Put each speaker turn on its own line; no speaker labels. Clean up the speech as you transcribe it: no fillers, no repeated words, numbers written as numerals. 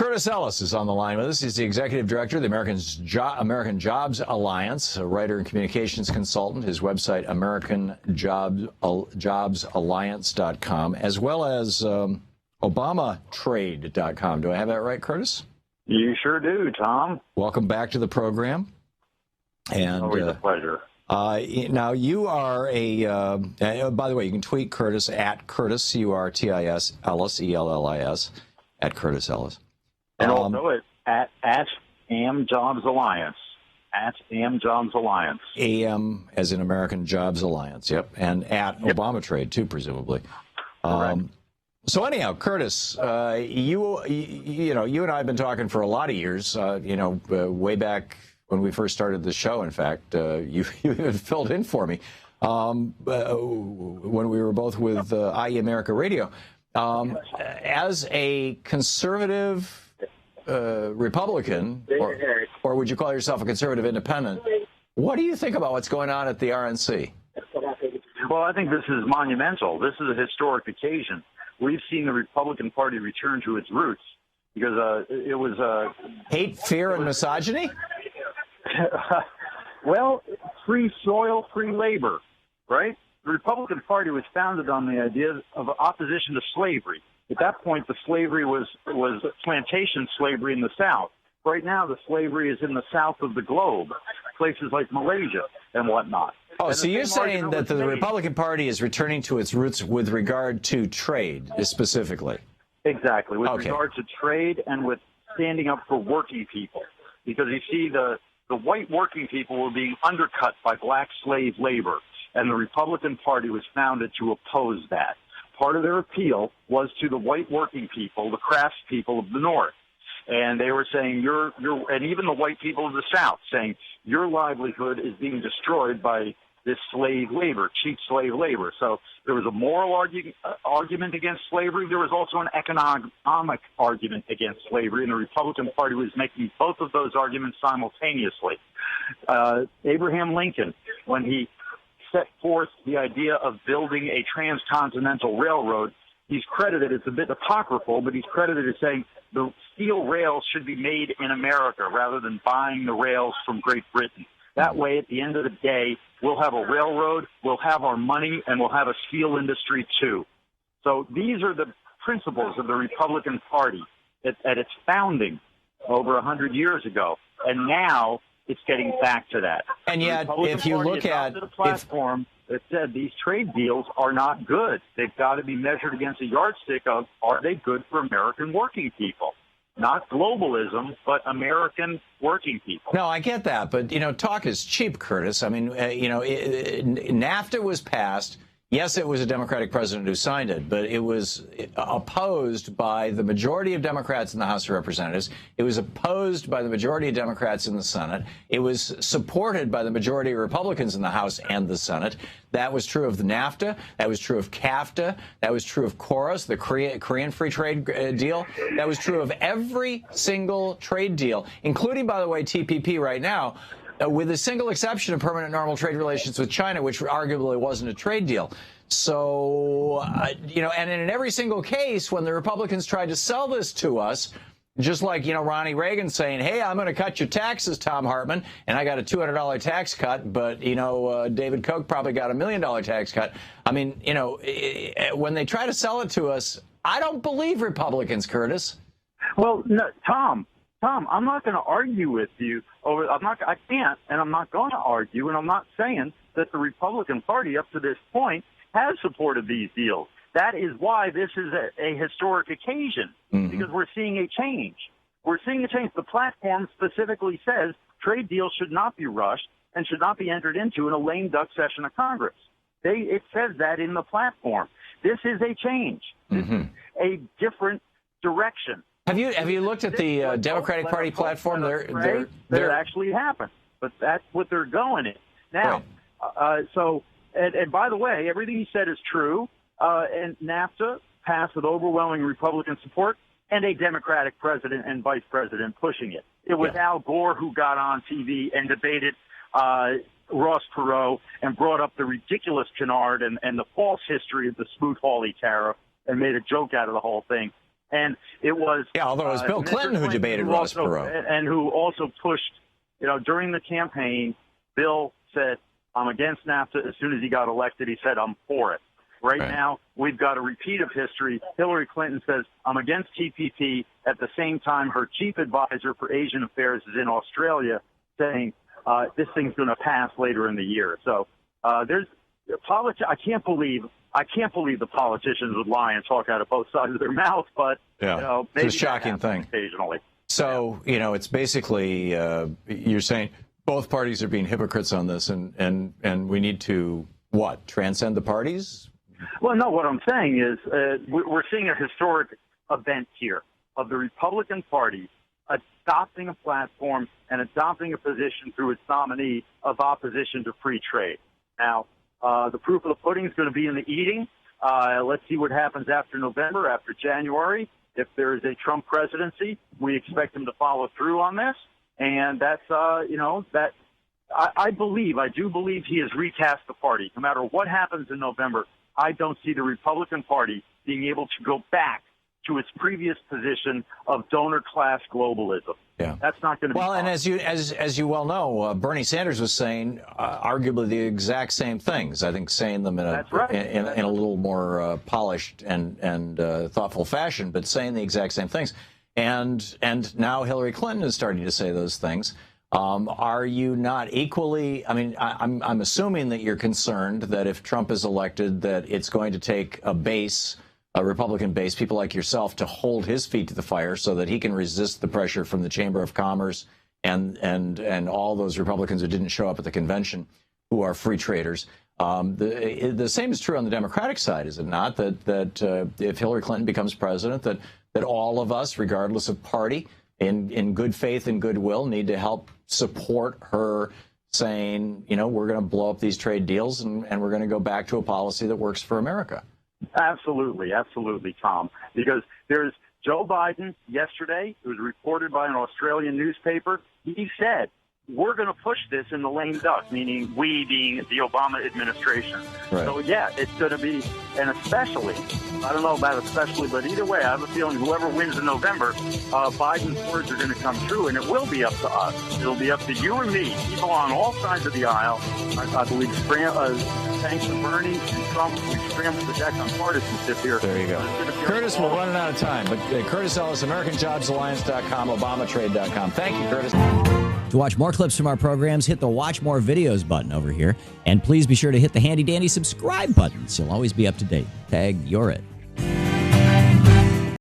Curtis Ellis is on the line with us. He's the executive director of the American Jobs Alliance, a writer and communications consultant. His website, AmericanJobsAlliance.com, as well as ObamaTrade.com. Do I have that right, Curtis?
You sure do, Tom.
Welcome back to the program. And
always a pleasure.
Now, you are by the way, you can tweet Curtis at Curtis, C-U-R-T-I-S, Ellis, E-L-L-I-S, at Curtis Ellis.
And also at AM Jobs Alliance, at AM Jobs Alliance.
AM as in American Jobs Alliance, yep. And at Obama Trade, too, presumably. So anyhow, Curtis, you and I have been talking for a lot of years, way back when we first started the show. In fact, you even filled in for me when we were both with IE America Radio. As a conservative Republican, or would you call yourself a conservative independent, what do you think about what's going on at the RNC?
Well, I think this is monumental. This is a historic occasion. We've seen the Republican Party return to its roots because it was
hate, fear, and misogyny.
Well, free soil, free labor, right? The Republican Party was founded on the idea of opposition to slavery. At that point, the slavery was plantation slavery in the South. Right now, the slavery is in the south of the globe, places like Malaysia and whatnot.
Oh, so you're saying that the Republican Party is returning to its roots with regard to trade, specifically?
Exactly, with regard to trade and with standing up for working people. Because you see, the white working people were being undercut by black slave labor, and the Republican Party was founded to oppose that. Part of their appeal was to the white working people, the craftspeople of the North. And they were saying, and even the white people of the South, saying, your livelihood is being destroyed by this slave labor, cheap slave labor. So there was a moral argument against slavery. There was also an economic argument against slavery, and the Republican Party was making both of those arguments simultaneously. Abraham Lincoln, when he set forth the idea of building a transcontinental railroad, he's credited, it's a bit apocryphal, but he's credited as saying the steel rails should be made in America rather than buying the rails from Great Britain. That way, at the end of the day, we'll have a railroad, we'll have our money, and we'll have a steel industry too. So these are the principles of the Republican Party at its founding over 100 years ago. And now it's getting back to that.
And yet, if you look at
a platform that said these trade deals are not good, they've got to be measured against a yardstick of, are they good for American working people? Not globalism, but American working people.
No, I get that. But, talk is cheap, Curtis. I mean, NAFTA was passed. Yes, it was a Democratic president who signed it, but it was opposed by the majority of Democrats in the House of Representatives. It was opposed by the majority of Democrats in the Senate. It was supported by the majority of Republicans in the House and the Senate. That was true of the NAFTA. That was true of CAFTA. That was true of KORUS, the Korean Free Trade Deal. That was true of every single trade deal, including, by the way, TPP right now, with a single exception of permanent normal trade relations with China, which arguably wasn't a trade deal. So, and in every single case, when the Republicans tried to sell this to us, just like, Ronnie Reagan saying, hey, I'm going to cut your taxes, Thom Hartmann, and I got a $200 tax cut, but, David Koch probably got $1 million tax cut. I mean, when they try to sell it to us, I don't believe Republicans, Curtis.
Well, no, Tom, I'm not going to argue with you over. I can't, and I'm not going to argue, and I'm not saying that the Republican Party up to this point has supported these deals. That is why this is a historic occasion, because we're seeing a change. We're seeing a change. The platform specifically says trade deals should not be rushed and should not be entered into in a lame duck session of Congress. It says that in the platform. This is a change. This is a different direction.
Have you looked at the Democratic Party platform?
That actually happened, but that's what they're going in now. Right. And by the way, everything he said is true. And NAFTA passed with overwhelming Republican support and a Democratic president and vice president pushing it. It was Al Gore who got on TV and debated Ross Perot and brought up the ridiculous canard and the false history of the Smoot-Hawley tariff and made a joke out of the whole thing. And it was
although it was Bill Clinton who debated Ross Perot,
and who also pushed. During the campaign, Bill said, "I'm against NAFTA." As soon as he got elected, he said, "I'm for it." Right now, we've got a repeat of history. Hillary Clinton says, "I'm against TPP." At the same time, her chief advisor for Asian affairs is in Australia saying this thing's going to pass later in the year. So there's I can't believe the politicians would lie and talk out of both sides of their mouth. But maybe
it's a shocking thing
occasionally.
So it's basically you're saying both parties are being hypocrites on this, and we need to transcend the parties.
Well, no, what I'm saying is we're seeing a historic event here of the Republican Party adopting a platform and adopting a position through its nominee of opposition to free trade. Now, the proof of the pudding is going to be in the eating. Let's see what happens after November, after January. If there is a Trump presidency, we expect him to follow through on this. And that's, I do believe he has recast the party. No matter what happens in November, I don't see the Republican Party being able to go back to its previous position of donor class globalism.
Yeah,
that's not going to be
well. And as you well know, Bernie Sanders was saying arguably the exact same things. I think saying them in a little more polished and thoughtful fashion, but saying the exact same things. And now Hillary Clinton is starting to say those things. Are you not equally? I mean, I'm assuming that you're concerned that if Trump is elected, that it's going to take a Republican base, people like yourself, to hold his feet to the fire so that he can resist the pressure from the Chamber of Commerce and all those Republicans who didn't show up at the convention, who are free traders. The same is true on the Democratic side, is it not? That if Hillary Clinton becomes president, that all of us, regardless of party, in good faith and goodwill, need to help support her saying, we're going to blow up these trade deals and we're going to go back to a policy that works for America.
Absolutely, Tom. Because there's Joe Biden yesterday, it was reported by an Australian newspaper. He said, we're going to push this in the lame duck, meaning we being the Obama administration.
Right.
So, yeah, it's going to be, and especially, I don't know about especially, but either way, I have a feeling whoever wins in November, Biden's words are going to come true, and it will be up to us. It'll be up to you and me, people on all sides of the aisle. I believe, thanks to Bernie and Trump, we scrambled the deck on partisanship here.
There you go. Curtis, we're running out of time, but Curtis Ellis, AmericanJobsAlliance.com, ObamaTrade.com. Thank you, Curtis.
To watch more clips from our programs, hit the Watch More Videos button over here. And please be sure to hit the handy-dandy subscribe button so you'll always be up to date. Tag, you're it.